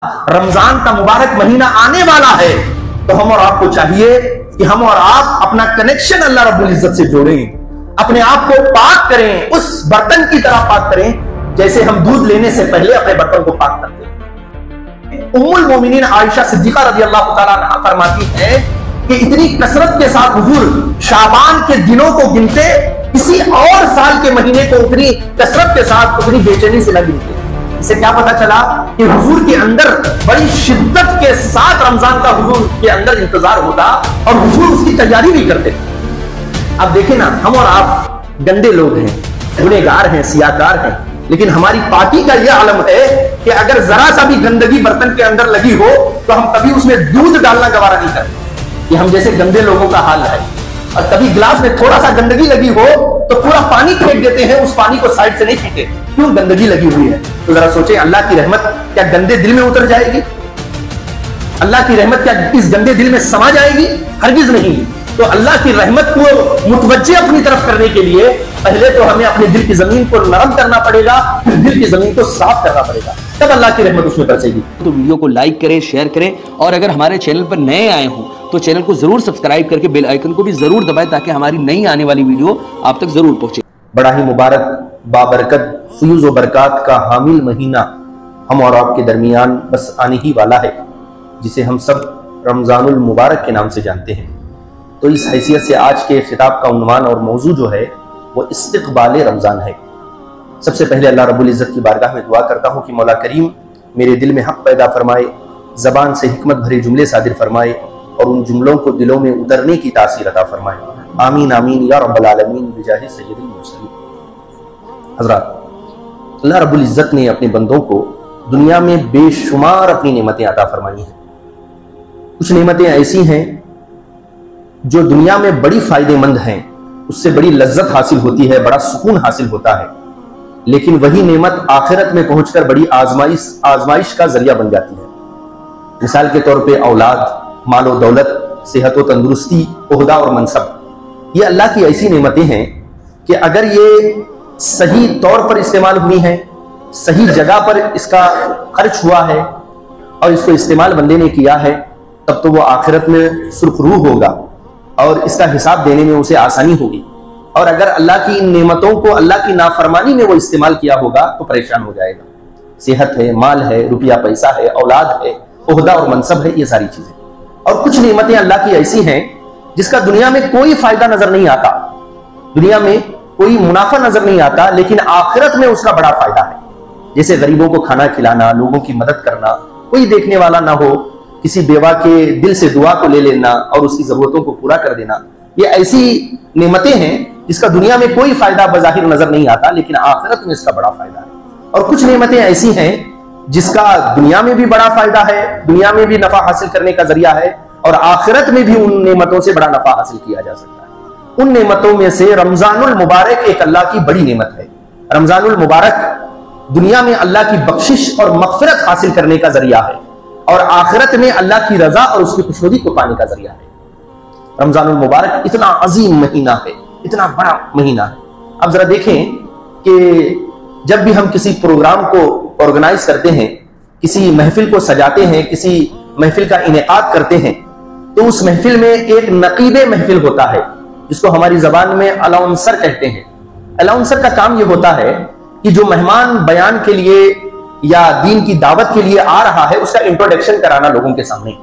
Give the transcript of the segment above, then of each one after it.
रमजान का मुबारक महीना आने वाला है, तो हम और आपको चाहिए कि हम और आप अपना कनेक्शन अल्लाह रब्बुल इज्जत से जोड़ें, अपने आप को पाक करें, उस बर्तन की तरह पाक करें जैसे हम दूध लेने से पहले अपने बर्तन को पाक करते हैं। उम्मुल मोमिनीन आयशा सिद्दीका रज़ियल्लाहु ताला अन्हा फरमाती है कि इतनी कसरत के साथ हुजूर शाबान के दिनों को गिनते, किसी और साल के महीने को उतनी कसरत के साथ, उतनी बेचैनी से न गिनते। इससे क्या पता चला कि हुजूर के अंदर बड़ी शिद्दत के साथ रमजान का हुजूर के अंदर इंतजार होता और हुजूर उसकी तैयारी भी करते। अब देखें ना, हम और आप गंदे लोग हैं, गुनहगार हैं, सियाकार हैं, लेकिन हमारी पाकी का यह आलम है कि अगर जरा सा भी गंदगी बर्तन के अंदर लगी हो तो हम कभी उसमें दूध डालना गवारा नहीं करते। ये हम जैसे गंदे लोगों का हाल है। और कभी गिलास में थोड़ा सा गंदगी लगी हो तो पूरा पानी फेंक देते हैं, उस पानी को साइड से नहीं फेंके, क्यों? गंदगी लगी हुई है। तो जरा सोचें, अल्लाह की रहमत क्या गंदे दिल में उतर जाएगी? अल्लाह की रहमत क्या इस गंदे दिल में समा जाएगी? हरगिज नहीं। तो अल्लाह की रहमत को मुतवज्जे अपनी तरफ करने के लिए पहले तो हमें अपने दिल की जमीन को नरम करना पड़ेगा, फिर दिल की जमीन को साफ करना पड़ेगा, तब अल्लाह की रहमत उसमें बरसेगी। तो वीडियो को लाइक करें, शेयर करें, और अगर हमारे चैनल पर नए आए हों तो चैनल को जरूर सब्सक्राइब करके बेल आइकन को भी जरूर दबाएं ताकि हमारी नई आने वाली वीडियो आप तक जरूर पहुंचे। बड़ा ही मुबारक, बाबरकत, फयूज़ व बरकात का हामिल महीना हम और आपके दरमियान बस आने ही वाला है, जिसे हम सब रमजानुल मुबारक के नाम से जानते हैं। तो इस हैसियत से आज के खिताब का उन्वान और मौजू जो है वो इस्तिक़बाल रमज़ान है। सबसे पहले अल्लाह रब्बुल इज़्ज़त की बारगाह में दुआ करता हूँ कि मौला करीम मेरे दिल में हक़ पैदा फरमाए, ज़बान से हिकमत भरे जुमले सादिर फरमाए और उन जुमलों को दिलों में उतरने की तासीर अता फरमाए। आमीन आमीन या रब्बल आलमीन बिजाहि सय्यिदिल मुरसलीन। हज़रात, अल्लाह रब्बुल इज़्ज़त ने अपने बंदों को दुनिया में बेशुमार अपनी नेमतें अता फरमाई हैं। कुछ नेमतें ऐसी हैं जो दुनिया में बड़ी फायदेमंद हैं, उससे बड़ी लज्जत हासिल होती है, बड़ा सुकून हासिल होता है, लेकिन वही नेमत आखिरत में पहुंचकर बड़ी आजमाइश का जरिया बन जाती है। मिसाल के तौर पे औलाद, मालो दौलत, सेहत व तंदुरुस्ती, ओहदा और मनसब, ये अल्लाह की ऐसी नेमतें हैं कि अगर ये सही तौर पर इस्तेमाल हुई हैं, सही जगह पर इसका खर्च हुआ है और इसको इस्तेमाल बंदे ने किया है, तब तो वो आखिरत में सुरखरू होगा और इसका हिसाब देने में उसे आसानी होगी। और अगर अल्लाह की इन नेमतों को अल्लाह की नाफरमानी में वो इस्तेमाल किया होगा तो परेशान हो जाएगा। सेहत है, माल है, रुपया पैसा है, औलाद है, ओहदा और मनसब है, ये सारी चीजें। और कुछ नेमतें अल्लाह की ऐसी हैं जिसका दुनिया में कोई फायदा नजर नहीं आता, दुनिया में कोई मुनाफा नजर नहीं आता, लेकिन आखिरत में उसका बड़ा फायदा है। जैसे गरीबों को खाना खिलाना, लोगों की मदद करना, कोई देखने वाला ना हो, किसी बेवा के दिल से दुआ को ले लेना और उसकी जरूरतों को पूरा कर देना, ये ऐसी नेमतें हैं जिसका दुनिया में कोई फायदा बजाहिर नजर नहीं आता, लेकिन आखिरत में इसका बड़ा फायदा है। और कुछ नेमतें ऐसी हैं जिसका दुनिया में भी बड़ा फायदा है, दुनिया में भी नफा हासिल करने का जरिया है और आखिरत में भी उन नेमतों से बड़ा नफा हासिल किया जा सकता है। उन नेमतों में से रमजानुल मुबारक एक अल्लाह की बड़ी नेमत है। रमजानुल मुबारक दुनिया में अल्लाह की बख्शिश और मग़फ़िरत हासिल करने का जरिया है और आखिरत में अल्लाह की रजा और उसकी खुशनुदी को पाने का जरिया है। रमजानुल मुबारक इतना अजीम महीना है, इतना बड़ा महीना है। अब जरा देखें कि जब भी हम किसी प्रोग्राम को ऑर्गेनाइज करते हैं, किसी महफिल को सजाते हैं, किसी महफिल का इनेकाद करते हैं, तो उस महफिल में एक नकीबे महफिल होता है जिसको हमारी जबान में अलाउंसर कहते हैं। अलाउंसर का काम यह होता है कि जो मेहमान बयान के लिए या दीन की दावत के लिए आ रहा है उसका इंट्रोडक्शन कराना लोगों के सामने,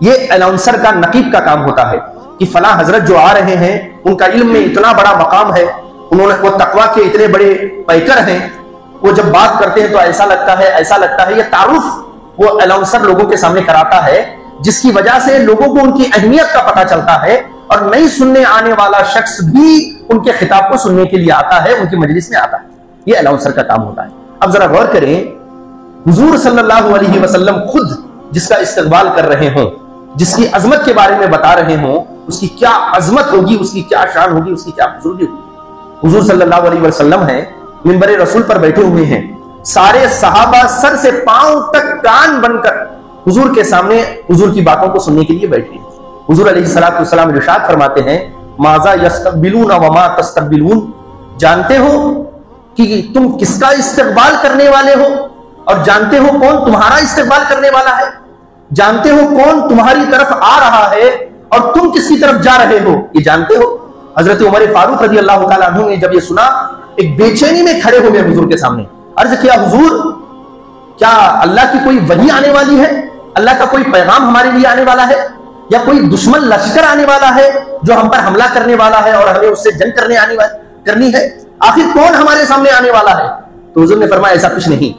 ये अलाउंसर का, नकीब का काम होता है कि फला हजरत जो आ रहे हैं उनका इल्म में इतना बड़ा मकाम है, उन्होंने वो तकवा के इतने बड़े पैकर हैं, वो जब बात करते हैं तो ऐसा लगता है, ऐसा लगता है। ये तारुफ वो अलाउंसर लोगों के सामने कराता है, जिसकी वजह से लोगों को उनकी अहमियत का पता चलता है और नहीं सुनने आने वाला शख्स भी उनके खिताब को सुनने के लिए आता है, उनकी मजलिस में आता है। ये अलाउंसर का काम होता है। अब जरा गौर करें, हुजूर सल्लल्लाहु अलैहि वसल्लम खुद जिसका इस्तकबाल कर रहे हों, जिसकी अजमत के बारे में बता रहे हों, उसकी क्या अजमत होगी, उसकी क्या शान होगी, उसकी क्या बुजुर्गी होगी। हुजूर सल्लल्लाहु अलैहि वसल्लम है, मिंबर रसूल पर बैठे हुए हैं, सारे सहाबा सर से पांव तक कान बनकर हुजूर के सामने हुजूर की बातों को सुनने के लिए बैठे हैं। हुजूर अलैहिस्सलातु वस्सलाम इरशाद फरमाते हैं, माज़ा यस्तक़बिलून व मा तस्तक़बिलून, जानते हो कि तुम किसका इस्तकबाल करने वाले हो और जानते हो कौन तुम्हारा इस्तेकबाल करने वाला है, जानते हो कौन तुम्हारी तरफ आ रहा है और तुम किसकी तरफ जा रहे हो, ये जानते हो। हजरत उमर फारूक रज़ी अल्लाह तआला अन्हु ने जब ये सुना, एक बेचैनी में खड़े हो गए हुजूर के सामने, अर्ज किया, हुजूर क्या अल्लाह की कोई वही आने वाली है, अल्लाह का कोई पैगाम हमारे लिए आने वाला है, या कोई दुश्मन लश्कर आने वाला है जो हम पर हमला करने वाला है और हमें उससे जंग करनी है, आखिर कौन हमारे सामने आने वाला है? तो हुजूर ने फरमाया ऐसा कुछ नहीं।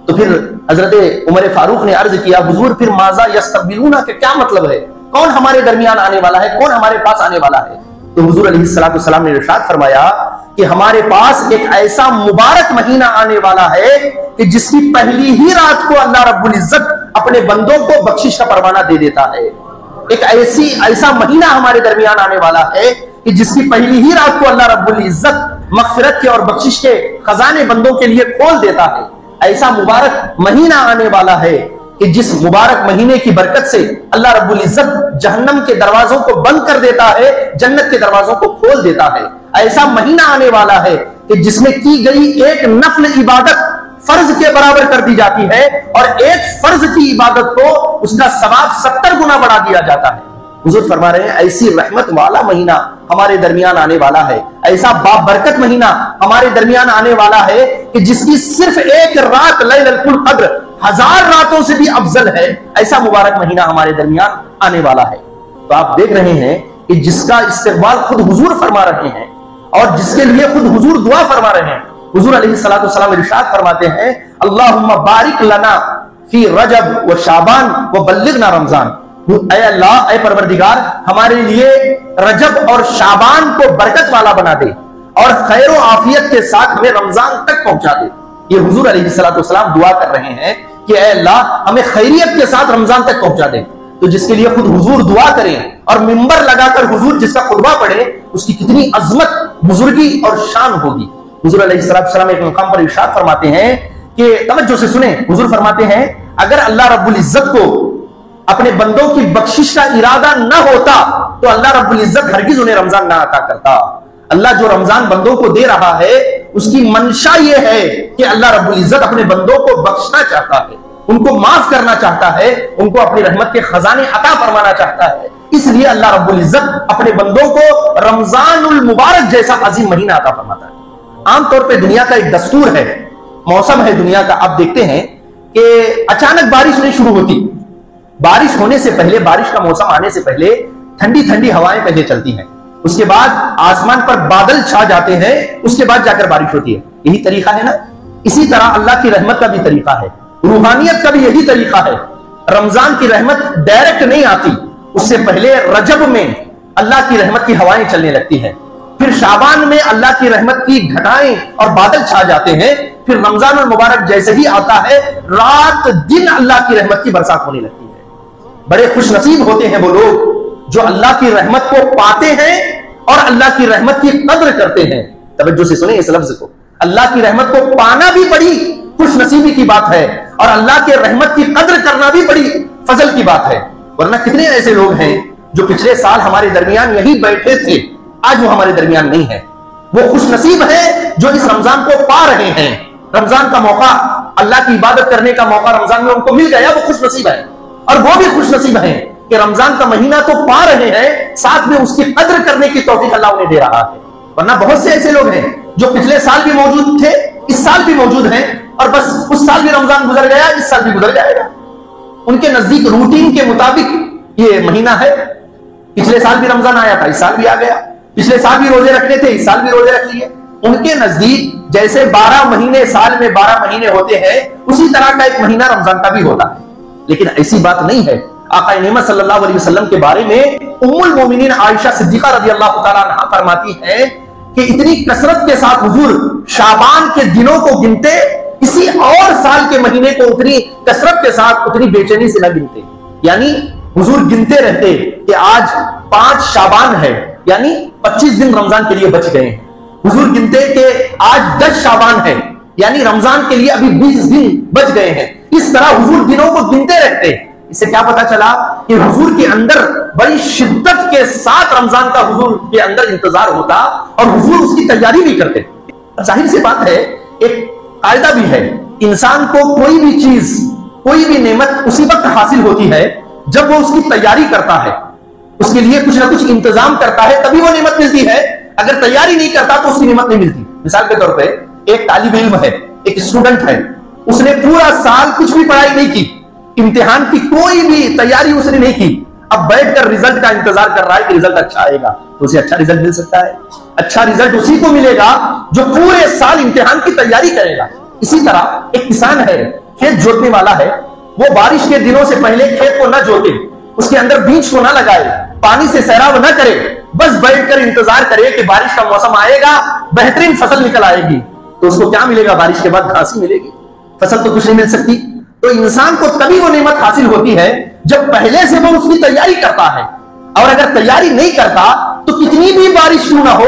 तो फिर हजरत उमर फारूक ने अर्ज किया, हुजूर फिर माजा यस्तकबिलूना के क्या मतलब है, कौन हमारे दरमियान आने वाला है, कौन हमारे पास आने वाला है? तो हुजूर अलैहिस्सलातु वस्सलाम ने इरशाद फरमाया कि हमारे पास एक ऐसा मुबारक महीना आने वाला है कि जिसकी पहली ही रात को अल्लाह रब्बुल इज्जत अपने बंदों को बख्शिश का परवाना दे देता है। एक ऐसा महीना हमारे दरमियान आने वाला है कि जिसकी पहली ही रात को अल्लाह रब्बुल इज्जत मगफिरत के और बख्शिश के खजाने बंदों के लिए खोल देता है। ऐसा मुबारक महीना आने वाला है कि जिस मुबारक महीने की बरकत से अल्लाह रब्बुल इज्जत जहन्नम के दरवाजों को बंद कर देता है, जन्नत के दरवाजों को खोल देता है। ऐसा महीना आने वाला है कि जिसमें की गई एक नफल इबादत फर्ज के बराबर कर दी जाती है और एक फर्ज की इबादत को उसका सवाब 70 गुना बढ़ा दिया जाता है। हुजूर फरमा रहे हैं ऐसी रहमत वाला महीना हमारे दरमियान आने वाला है, ऐसा बाबरकत महीना हमारे दरमियान आने वाला है कि जिसकी सिर्फ एक रात लैलतुल क़द्र 1000 रातों से भी अफजल है। ऐसा मुबारक महीना हमारे दरमियान आने वाला है। तो आप देख रहे हैं कि जिसका इस्तेकबाल खुद हुजूर फरमा रहे हैं और जिसके लिए खुद हुजूर दुआ फरमा रहे हैं। हुजूर अलैहिस्सलातु वस्सलाम इरशाद फरमाते हैं, अल्लाहुम्मा बारिक लना फी रजब व शाबान व बल्लिगना रमजान। ऐ अल्लाह, ऐ परवरदिगार, हमारे लिए रजब और शाबान को बरकत वाला बना दे और खैर व आफियत के साथ हमें रमजान तक पहुंचा दे। ये हुजूर अलैहिस्सलातु वस्सलाम दुआ कर रहे हैं कि ऐ अल्लाह, हमें खैरियत के साथ रमजान तक पहुंचा दे। तो जिसके लिए खुद हुजूर दुआ करें और मिंबर लगाकर हुजूर जिसका खुतबा पढ़े, उसकी कितनी अजमत, बुजुर्गी और शान होगी। हुजूर अलैहिस्सलातु वस्सलाम एक मकाम पर इरशाद फरमाते हैं कि तवज्जो से सुने, हुजूर फरमाते हैं अगर अल्लाह रब्बुल इज्जत को अपने बंदों की बख्शिश का इरादा न होता तो अल्लाह रब्बुल इज्जत हरगिज उन्हें रमजान ना अता करता। अल्लाह जो रमजान बंदों को दे रहा है उसकी मंशा ये है कि अल्लाह रब्बुल इज्जत अपने बंदों को बख्शना चाहता है, उनको माफ करना चाहता है, उनको अपनी रहमत के खजाने अता फरमाना चाहता है। इसलिए अल्लाह रब्बुल इज्जत अपने बंदों को रमजानुल मुबारक जैसा अजीम महीना अता फरमाता है। आमतौर पर दुनिया का एक दस्तूर है, मौसम है दुनिया का। आप देखते हैं कि अचानक बारिश नहीं शुरू होती, बारिश होने से पहले, बारिश का मौसम आने से पहले ठंडी ठंडी हवाएं पहले चलती हैं, उसके बाद आसमान पर बादल छा जाते हैं, उसके बाद जाकर बारिश होती है। यही तरीका है ना। इसी तरह अल्लाह की रहमत का भी तरीका है, रूहानियत का भी यही तरीका है। रमजान की रहमत डायरेक्ट नहीं आती, उससे पहले रजब में अल्लाह की रहमत की हवाएं चलने लगती हैं, फिर शाबान में अल्लाह की रहमत की घटाएं और बादल छा जाते हैं, फिर रमजान मुबारक जैसे ही आता है रात दिन अल्लाह की रहमत की बरसात होने लगती है। बड़े खुश नसीब होते हैं वो लोग जो अल्लाह की रहमत को पाते हैं और अल्लाह की रहमत की कद्र करते हैं। तवज्जो से सुने इस लफ्ज को, अल्लाह की रहमत को पाना भी बड़ी खुश नसीबी की बात है और अल्लाह के रहमत की कद्र करना भी बड़ी फजल की बात है। वरना कितने ऐसे लोग हैं जो पिछले साल हमारे दरमियान यही बैठे थे, आज वो हमारे दरमियान नहीं है। वो खुश नसीब है जो इस रमजान को पा रहे हैं। रमजान का मौका, अल्लाह की इबादत करने का मौका रमजान में उनको मिल गया, वो खुश नसीब है। और वो भी खुश नसीब है कि रमजान का महीना तो पा रहे हैं, साथ में उसकी कद्र करने की तौफीक अल्लाह उन्हें दे रहा है। वरना बहुत से ऐसे लोग हैं जो पिछले साल भी मौजूद थे, इस साल भी मौजूद हैं, और बस उस साल भी रमजान गुजर गया, इस साल भी गुजर जाएगा। उनके नजदीक रूटीन के मुताबिक ये महीना है। पिछले साल भी रमजान आया था, इस साल भी आ गया, पिछले साल भी रोजे रखने थे, इस साल भी रोजे रख लिए। उनके नजदीक जैसे 12 महीने साल में 12 महीने होते हैं, उसी तरह का एक महीना रमजान का भी होता है। लेकिन ऐसी बात नहीं है। आका नेमत सल्लल्लाहु अलैहि वसल्लम के बारे में उम्मुल मोमिनीन आयशा सिद्दीका रज़ियल्लाहु ताला अन्हा फरमाती है कि इतनी कसरत के साथ हुजूर शाबान के दिनों को गिनते, किसी और साल के महीने को उतनी कसरत के साथ, उतनी बेचैनी से न गिनते। यानी हुजूर गिनते रहते कि आज 5 शाबान है, यानी 25 दिन रमजान के लिए बच गए हैं। हुजूर गिनते कि आज 10 शाबान है, यानी रमजान के लिए अभी 20 दिन बच गए हैं। इस तरह हुजूर दिनों को गिनते रहते। इससे क्या पता चला कि हुजूर के अंदर बड़ी शिद्दत के साथ रमजान का हुजूर के अंदर इंतजार होता और हुजूर उसकी तैयारी भी करते। जाहिर सी बात है, एक कायदा भी है इंसान को कोई भी चीज, कोई भी नेमत उसी वक्त हासिल होती है जब वो उसकी तैयारी करता है, उसके लिए कुछ ना कुछ इंतजाम करता है, तभी वो नेमत मिलती है। अगर तैयारी नहीं करता तो उसकी नेमत नहीं मिलती। मिसाल के तौर पे एक तालिब इल्म है, एक स्टूडेंट है, उसने पूरा साल कुछ भी पढ़ाई नहीं की, इम्तिहान की कोई भी तैयारी उसने नहीं की, अब बैठकर रिजल्ट का इंतजार कर रहा है कि रिजल्ट अच्छा आएगा, तो उसे अच्छा रिजल्ट मिल सकता है। अच्छा रिजल्ट उसी को मिलेगा जो पूरे साल इम्तिहान की तैयारी करेगा। इसी तरह एक किसान है, खेत जोतने वाला है, वो बारिश के दिनों से पहले खेत को ना जोते, उसके अंदर बीज को ना लगाए, पानी से सैराब ना करे, बस बैठकर इंतजार करे कि बारिश का मौसम आएगा, बेहतरीन फसल निकल आएगी, तो उसको क्या मिलेगा? बारिश के बाद घास ही मिलेगी, फसल तो कुछ नहीं मिल सकती। तो इंसान को तभी वो नेमत हासिल होती है जब पहले से वो उसकी तैयारी करता है। और अगर तैयारी नहीं करता तो कितनी भी बारिश क्यों ना हो,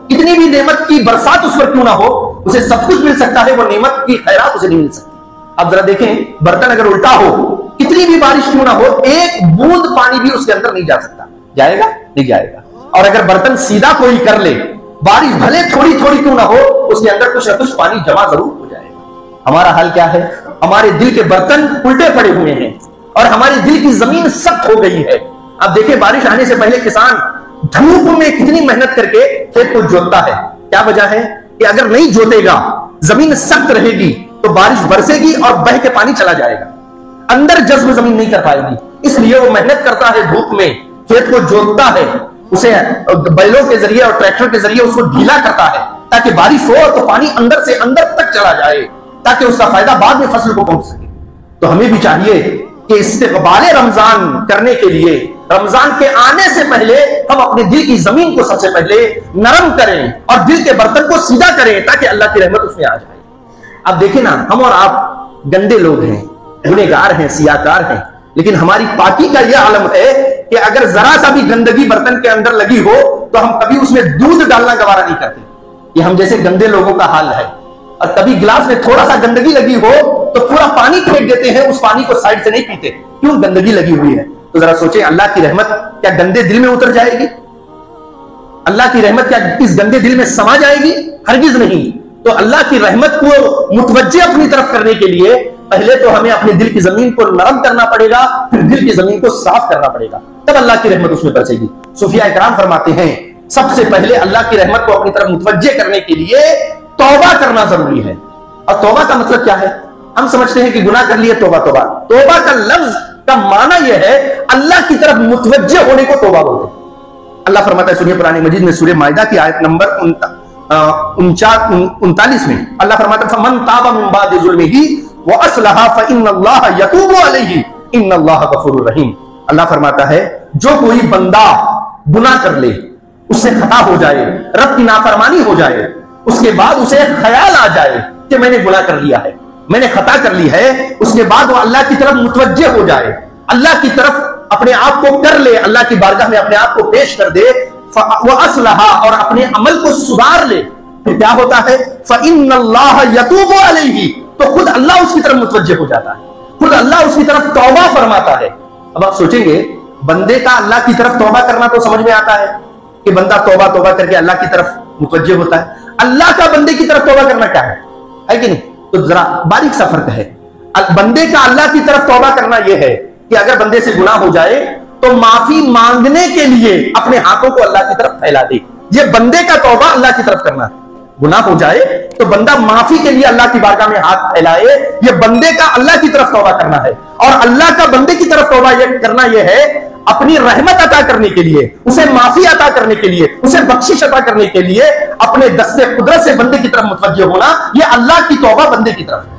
कितनी भी नेमत की बरसात उस पर क्यों ना हो, उसे सब कुछ मिल सकता है, वो नेमत की खैरात उसे नहीं मिल सकती। अब जरा देखें, बर्तन अगर उल्टा हो, कितनी भी बारिश क्यों ना हो, एक बूंद पानी भी उसके अंदर नहीं जा सकता। जाएगा? नहीं जाएगा। और अगर बर्तन सीधा कोई कर ले, बारिश भले थोड़ी थोड़ी क्यों ना हो, उसके अंदर कुछ ना कुछ पानी जमा जरूर हो जाएगा। हमारा हाल क्या है? हमारे दिल के बर्तन उल्टे पड़े हुए हैं और हमारे दिल की जमीन सख्त हो गई है। अब देखिए, बारिश आने से पहले किसान धूप में कितनी मेहनत करके खेत को जोतता है। क्या वजह है कि अगर नहीं जोतेगा, जमीन सख्त रहेगी, तो बारिश बरसेगी और बह के पानी चला जाएगा, अंदर जज्ब जमीन नहीं कर पाएगी। इसलिए वो मेहनत करता है, धूप में खेत को जोतता है, उसे बैलों के जरिए और ट्रैक्टर के जरिए उसको ढीला करता है ताकि बारिश हो तो पानी अंदर से अंदर तक चला जाए, ताकि उसका फायदा बाद में फसल को पहुंच सके। तो हमें भी चाहिए कि इस्तेक़बाले रमजान करने के लिए, रमजान के आने से पहले हम अपने दिल की जमीन को सबसे पहले नरम करें और दिल के बर्तन को सीधा करें ताकि अल्लाह की रहमत उसमें आ जाए। अब देखिए ना, हम और आप गंदे लोग हैं, गुनहगार हैं, सियाकार हैं, लेकिन हमारी पाकी का यह आलम है कि अगर जरा सा भी गंदगी बर्तन के अंदर लगी हो तो हम कभी उसमें दूध डालना गवारा नहीं करते। ये हम जैसे गंदे लोगों का हाल है। और कभी गिलास में थोड़ा सा गंदगी लगी हो तो पूरा पानी फेंक देते हैं, उस पानी को साइड से नहीं पीते, क्यों? गंदगी लगी हुई है। तो जरा सोचें, अल्लाह की रहमत क्या गंदे दिल में उतर जाएगी? अल्लाह की रहमत क्या इस गंदे दिल में समा जाएगी? हरगिज नहीं। तो अल्लाह की रहमत को मुतवज्जे अपनी तरफ करने के लिए पहले तो हमें अपने दिल की जमीन को नरम करना पड़ेगा, फिर दिल की जमीन को साफ करना पड़ेगा, तब अल्लाह की रहमत उसमें बरसेगी। सूफिया इकराम फरमाते हैं, सबसे पहले अल्लाह की रहमत को अपनी तरफ मुतवज्जे करने के लिए तौबा करना जरूरी है। और तौबा का मतलब क्या है? हम समझते हैं कि गुनाह कर लिए तौबा तौबा। तौबा का लफ्ज का माना यह है अल्लाह की तरफ मुतवज्जे होने को तौबा बोलते हैं। अल्लाह फरमाता है सूरह कुरान मजीद में, सूरह माइदा की आयत नंबर 39 में अल्लाह फरमाता है, फमन ताबा मिन बादि ज़ुल्मिही व अस्लहा फइन्नल्लाह यतूबु अलैहि इन्नल्लाह गफूरुर रहीम। अल्लाह फरमाता है, जो कोई बंदा गुनाह कर ले, उससे खता हो जाए, रब की नाफरमानी हो जाए, उसके बाद उसे ख्याल आ जाए कि मैंने गुनाह कर लिया है, मैंने खता कर ली है, उसके बाद वो अल्लाह की तरफ मुतवज्जे हो जाए, अल्लाह की तरफ अपने आप को कर ले, अल्लाह की बारगाह में अपने आप को पेश कर दे, वो असलहा और अपने अमल को सुधार ले, फिर क्या होता है? फ़इन्नल्लाह यतूबु अलैहि, तो खुद अल्लाह उसकी तरफ मुतवज्जे हो जाता है, खुद अल्लाह उसकी तरफ तौबा फरमाता है। अब आप सोचेंगे, बंदे का अल्लाह की तरफ तौबा करना तो समझ में आता है कि बंदा तौबा तौबा करके अल्लाह की तरफ मुतवज्जे होता है। अल्लाह का बंदे की तरफ तौबा करना क्या है कि नहीं? तो जरा बारीक सा फर्क है। बंदे का अल्लाह की तरफ तौबा करना यह है कि अगर बंदे से गुनाह हो जाए तो माफी मांगने के लिए अपने हाथों को अल्लाह की तरफ फैला दे, यह बंदे का तौबा अल्लाह की तरफ करना है। गुनाह हो जाए तो बंदा माफी के लिए अल्लाह की बारगाह में हाथ फैलाए, यह बंदे का अल्लाह की तरफ तौबा करना है। और अल्लाह का बंदे की तरफ तौबा यह करना यह है अपनी रहमत अता करने के लिए, उसे माफी अता करने के लिए, उसे बख्शिश अता करने के लिए अपने दस्ते कुदरत से बंदे की तरफ मुतवज्जे होना, यह अल्लाह की तौबा बंदे की तरफ है।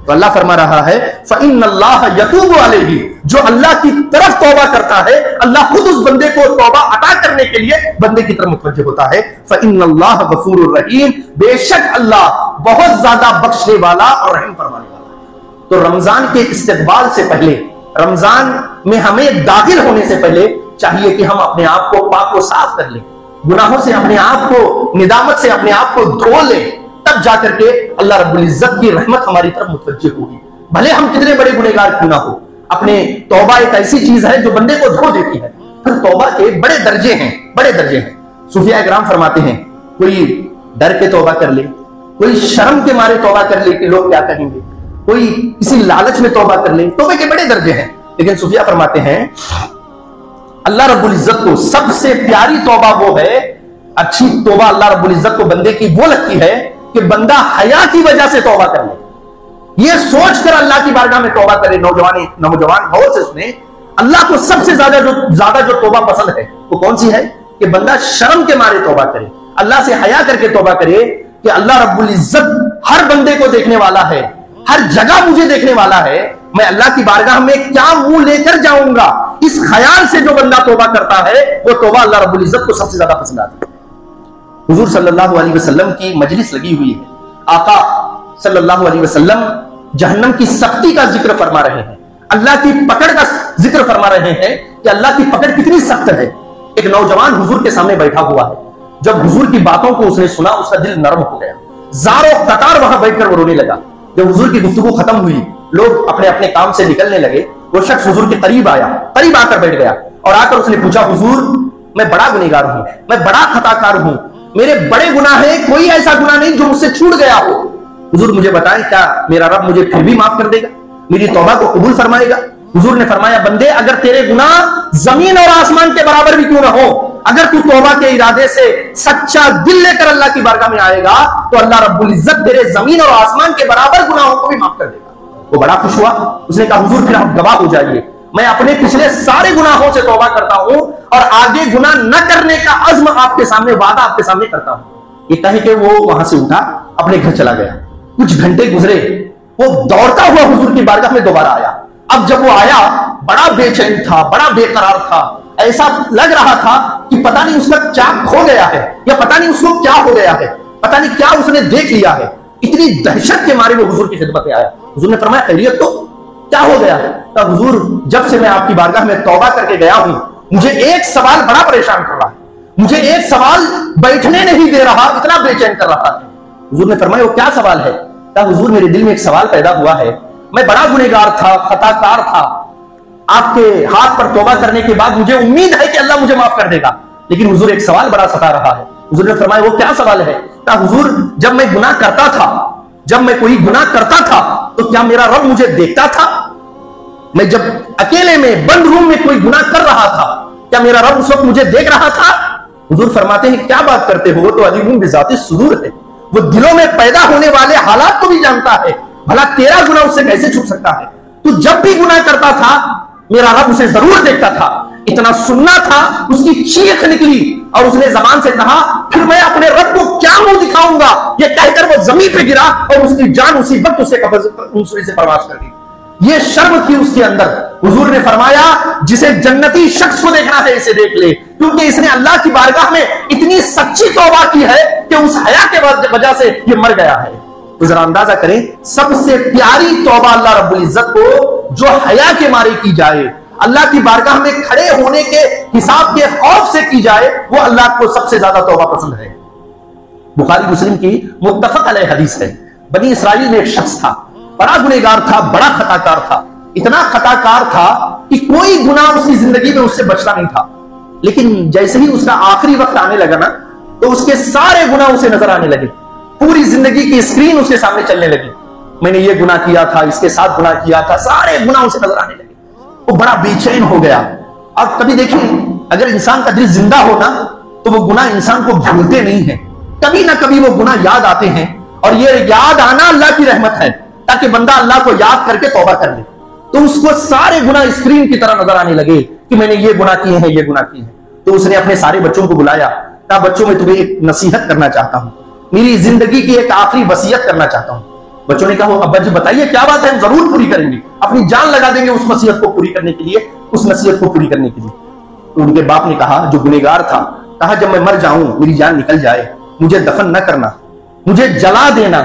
तो अल्लाह फरमा रहा है, फ़इन्नल्लाह यतूबु अलैहि, जो अल्लाह की तरफ तौबा करता है, अल्लाह खुद उस बंदे को तौबा अता करने के लिए बंदे की तरफ मुतवज्जे होता है। फ़इन्नल्लाह गफूरुर रहीम, बेशक अल्लाह बहुत ज्यादा बख्शने वाला और रहम फरमाने वाला है। तो रमजान के इस्तेक़बाल से पहले, रमजान में हमें दाखिल होने से पहले चाहिए कि हम अपने आप को पाक व साफ कर लें, गुनाहों से अपने आप को, निदामत से अपने आप को धो लें, तब जाकर के अल्लाह रब्बुल इज्जत की रहमत हमारी तरफ मुतवज्जे होगी। भले हम कितने बड़े गुनहगार क्यों ना हो, अपने तौबा एक ऐसी चीज है जो बंदे को धो देती है। फिर तौबा के बड़े दर्जे हैं, बड़े दर्जे हैं। सूफिया इकराम फरमाते हैं, कोई डर के तौबा कर ले, कोई शर्म के मारे तौबा कर ले कि लोग क्या कहेंगे, कोई किसी लालच में तौबा कर ले। तौबे के बड़े दर्जे हैं, लेकिन सूफिया फरमाते हैं अल्लाह रब्बुल इज्जत को सबसे प्यारी तौबा वो है, अच्छी तौबा अल्लाह रब्बुल इज्जत को बंदे की वो लगती है कि बंदा हया की वजह से तौबा कर ले। ये सोचकर अल्लाह की बारगाह में तौबा करे। नौजवान गौर से सुने, अल्लाह को सबसे ज्यादा जो तौबा पसंद है वो कौन सी है कि बंदा शर्म के मारे तौबा करे, अल्लाह से हया करके तौबा करे कि अल्लाह रब्बुल इज्जत हर बंदे को देखने वाला है, हर जगह मुझे देखने वाला है, मैं अल्लाह की बारगाह में क्या मुंह लेकर जाऊंगा। इस ख्याल से जो बंदा तौबा करता है वो तौबा अल्लाह रब्बुल इज्जत को सबसे ज्यादा पसंद आती है। हुजूर सल्लल्लाहु अलैहि वसल्लम की मजलिस लगी हुई है, आका सल्लल्लाहु अलैहि वसल्लम जहन्नम की सख्ती का जिक्र फरमा रहे हैं, अल्लाह की पकड़ का जिक्र फरमा रहे हैं कि अल्लाह की पकड़ कितनी सख्त है। एक नौजवान हुजूर के सामने बैठा हुआ है, जब हुजूर की बातों को उसने सुना उसका दिल नरम हो गया, ज़ारो कतार वहां बैठकर वो रोने लगा। जब हुजूर की गुफ्तगू खत्म हुई, लोग अपने अपने काम से निकलने लगे, वो शख्स हुजूर के करीब आया, करीब आकर बैठ गया और आकर उसने पूछा, हुजूर मैं बड़ा गुनहगार हूं, मैं बड़ा खताकार हूं, मेरे बड़े गुनाह है, कोई ऐसा गुनाह नहीं जो मुझसे छूट गया हो। हुजूर मुझे बताएं क्या मेरा रब मुझे फिर भी माफ कर देगा, मेरी तौबा को कबूल फरमाएगा। हुजूर ने फरमाया, बंदे अगर तेरे गुनाह जमीन और आसमान के बराबर भी क्यों ना हो, अगर तू तौबा के इरादे से सच्चा दिल लेकर अल्लाह की बारगाह में आएगा तो अल्लाह रब्बुल इज्जत तेरे जमीन और आसमान के बराबर गुनाहों को भी माफ कर देगा। वो बड़ा खुश हुआ, उसने कहा, हुजूर फिर आप गवाह हो जाइए, मैं अपने पिछले सारे गुनाहों से तौबा करता हूं और आगे गुनाह न करने का अज़्म आपके सामने, वादा आपके सामने करता हूं। ये कह के वो वहां से उठा, अपने घर चला गया। कुछ घंटे गुजरे, वो दौड़ता हुआ हुजूर की बारगाह में दोबारा आया। अब जब वो आया, बड़ा बेचैन था, बड़ा बेकरार था, ऐसा लग रहा था कि पता नहीं उसका क्या खो गया है या पता नहीं उसको क्या हो गया है, पता नहीं क्या उसने देख लिया है। इतनी दहशत के मारे वो हुजूर की खिदमत में आया। हुजूर ने फरमाया, खैरियत तो क्या हो गया? तो हुजूर, जब से मैं आपकी बारगाह में तौबा करके गया हूं, मुझे एक सवाल बड़ा परेशान कर रहा है, मुझे एक सवाल बैठने नहीं दे रहा, इतना बेचैन कर रहा है। हुजूर ने फरमाया, वो क्या सवाल है? तो हुजूर, मेरे दिल में एक सवाल पैदा हुआ है, मैं बड़ा गुनहगार था, खताकार था, आपके हाथ पर तौबा करने के बाद मुझे उम्मीद है कि अल्लाह मुझे माफ कर देगा, लेकिन हुजूर एक सवाल बड़ा सता रहा है। हुजूर ने फरमाया, वो क्या सवाल है? तो हुजूर, जब मैं गुनाह करता था, जब मैं कोई गुनाह करता था तो क्या मेरा रब मुझे देखता था? मैं जब अकेले में बंद रूम में कोई गुनाह कर रहा था, क्या मेरा रब उस वक्त मुझे देख रहा था? हुजूर फरमाते हैं, क्या बात करते हो, वो तो अलीमुन बिज़ाति सुदूर है, वो दिलों में पैदा होने वाले हालात को भी जानता है, भला तेरा गुनाह उससे कैसे छुप सकता है? तू जब भी गुनाह करता था मेरा रब उसे जरूर देखता था। इतना सुनना था, उसकी चीख निकली और उसने जबान से कहा, फिर मैं अपने रब को क्या मुंह दिखाऊंगा? ये कहकर वो जमीन पे गिरा और उसकी जान उसी वक्त उसके कब्र से परवास कर दी। ये शर्म थी उसके अंदर। हुजूर ने फरमाया, जिसे जन्नती शख्स को देखना है इसे देख ले, क्योंकि इसने अल्लाह की बारगाह में इतनी सच्ची तौबा की है कि उस हया के वजह से ये मर गया है। तो जरा अंदाजा करें, सबसे प्यारी तौबा अल्लाह रब्बुल इज्जत को जो हया के मारे की जाए, अल्लाह की बारगाह में खड़े होने के हिसाब के खौफ से की जाए, वो अल्लाह को सबसे ज्यादा तौबा पसंद है। बुखारी मुस्लिम की मुत्तफक अलैह हदीस है। बनी इसराइल में एक शख्स था, बड़ा गुनहगार था, बड़ा खताकार था, इतना खताकार था कि कोई गुनाह उसकी जिंदगी में उससे बचता नहीं था। लेकिन जैसे ही उसका आखिरी वक्त आने लगा ना, तो उसके सारे गुनाह उसे नजर आने लगे, पूरी जिंदगी की स्क्रीन उसके सामने चलने लगी। मैंने ये गुनाह किया था, इसके साथ गुनाह किया था, सारे गुनाह उसे नजर आने लगे। वो बड़ा बेचैन हो गया। अब कभी देखिए, अगर इंसान का दिल जिंदा हो ना, तो वो गुनाह इंसान को भूलते नहीं है, कभी ना कभी वो गुनाह याद आते हैं। और ये याद आना अल्लाह की रहमत है, ताकि बंदा अल्लाह को याद करके तौबा कर ले, तो उसको सारे गुनाह स्क्रीन की तरह नजर आने लगे कि मैंने ये गुनाह किए हैं, ये गुनाह किए हैं। तो उसने अपने सारे बच्चों को बुलाया, कहा, बच्चों मैं तुम्हें एक नसीहत करना चाहता हूं, मेरी जिंदगी की एक आखिरी वसीयत करना चाहता हूं। बच्चों ने कहा, अब्बा जी बताइए क्या बात है, हम जरूर पूरी करेंगे, अपनी जान लगा देंगे उस वसीयत को पूरी करने के लिए, उस नसीहत को पूरी करने के लिए। तो उनके बाप ने कहा, जो गुनहगार था, कहा, जब मैं मर जाऊं, मेरी जान निकल जाए, मुझे दफन न करना, मुझे जला देना,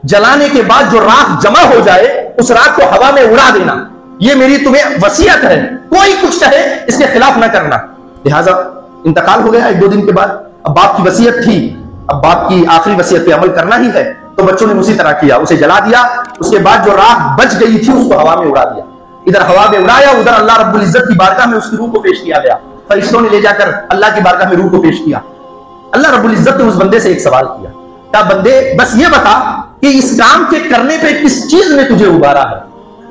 जलाने के बाद जो राख जमा हो जाए उस राख को हवा में उड़ा देना, ये मेरी तुम्हें वसीयत है, कोई कुछ कहे इसके खिलाफ न करना। लिहाजा इंतकाल हो गया 1-2 दिन के बाद। अब बाप की वसीयत थी, अब बाप की आखिरी वसीयत पे अमल करना ही है, तो बच्चों ने उसी तरह किया, उसे जला दिया। उसके बाद जो राख बच गई थी उसको हवा में उड़ा दिया, इधर हवा में उड़ाया, उधर अल्लाह रब्बुल इज्जत की बारगाह में उसकी रूह को पेश किया गया। फरिश्तों ने ले जाकर अल्लाह की बारगाह में रूह को पेश किया। अल्लाह रब्बुल इज्जत ने उस बंदे से एक सवाल किया, कहा, बंदे बस ये बता कि इस काम के करने पे किस चीज ने तुझे उबारा है,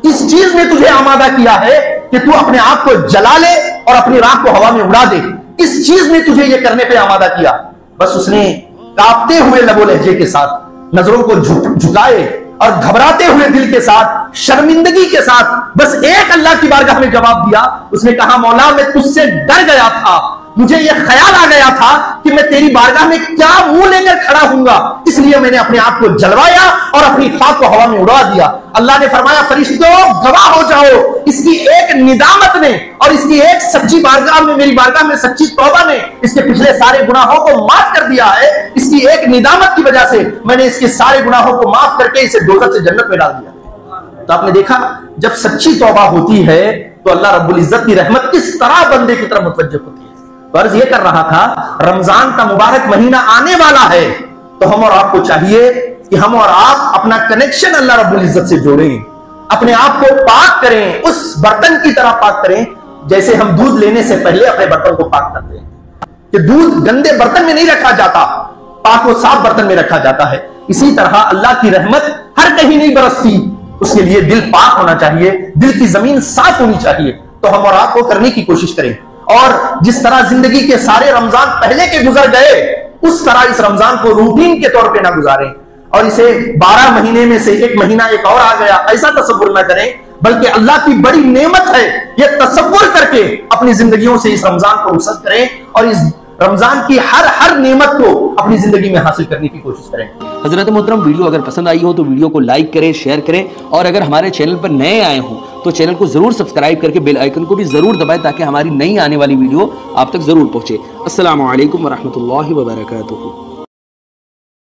किस चीज ने तुझे आमादा किया है कि तू अपने आप को जला ले और अपनी राख को हवा में उड़ा दे। किस चीज ने तुझे यह करने पे आमादा किया? बस उसने कांपते हुए लबो लहजे के साथ, नजरों को झुकाए और घबराते हुए दिल के साथ, शर्मिंदगी के साथ बस एक अल्लाह की बारगाह में जवाब दिया। उसने कहा, मौला मैं तुझसे डर गया था, मुझे यह ख्याल आ गया था कि मैं तेरी बारगाह में क्या मुंह लेकर खड़ा हूंगा, इसलिए मैंने अपने आप को जलवाया और अपनी खाक को हवा में उड़ा दिया। अल्लाह ने फरमाया, फरिश्तों गवाह हो जाओ, इसकी एक निदामत ने और इसकी एक सच्ची बारगाह में, मेरी बारगाह में सच्ची तौबा ने इसके पिछले सारे गुनाहों को माफ कर दिया है। इसकी एक निदामत की वजह से मैंने इसके सारे गुनाहों को माफ करके इसे दोज़ख से जन्नत में डाल दिया। तो आपने देखा, जब सच्ची तौबा होती है तो अल्लाह रब्बुल इज्जत की रहमत किस तरह बंदे की तरफ मुतवज्जह होती है। अर्ज ये कर रहा था, रमजान का मुबारक महीना आने वाला है, तो हम और आपको चाहिए कि हम और आप अपना कनेक्शन अल्लाह रब्बुल इज्जत से जोड़ें, अपने आप को पाक करें, उस बर्तन की तरह पाक करें जैसे हम दूध लेने से पहले अपने बर्तन को पाक करते हैं। कि दूध गंदे बर्तन में नहीं रखा जाता, पाक और साफ बर्तन में रखा जाता है। इसी तरह अल्लाह की रहमत हर कहीं नहीं बरसती, उसके लिए दिल पाक होना चाहिए, दिल की जमीन साफ होनी चाहिए। तो हम और आप वो करने की कोशिश करें, और जिस तरह जिंदगी के सारे रमजान पहले के गुजर गए, उस तरह इस रमजान को रूटीन के तौर पे ना गुजारें और इसे 12 महीने में से एक महीना एक और आ गया ऐसा तसव्वुर ना करें, बल्कि अल्लाह की बड़ी नेमत है यह तसव्वुर करके अपनी जिंदगियों से इस रमजान को रुखसत करें और इस रमजान की हर नेमत को अपनी जिंदगी में हासिल करने की कोशिश करें। हजरत मोहतरम, वीडियो अगर पसंद आई हो तो वीडियो को लाइक करें, शेयर करें, और अगर हमारे चैनल पर नए आए हो तो चैनल को जरूर सब्सक्राइब करके बेल आइकन को भी जरूर दबाएं ताकि हमारी नई आने वाली वीडियो आप तक जरूर पहुंचे। अस्सलामु अलैकुम वरहमतुल्लाहि वबरकातुहू।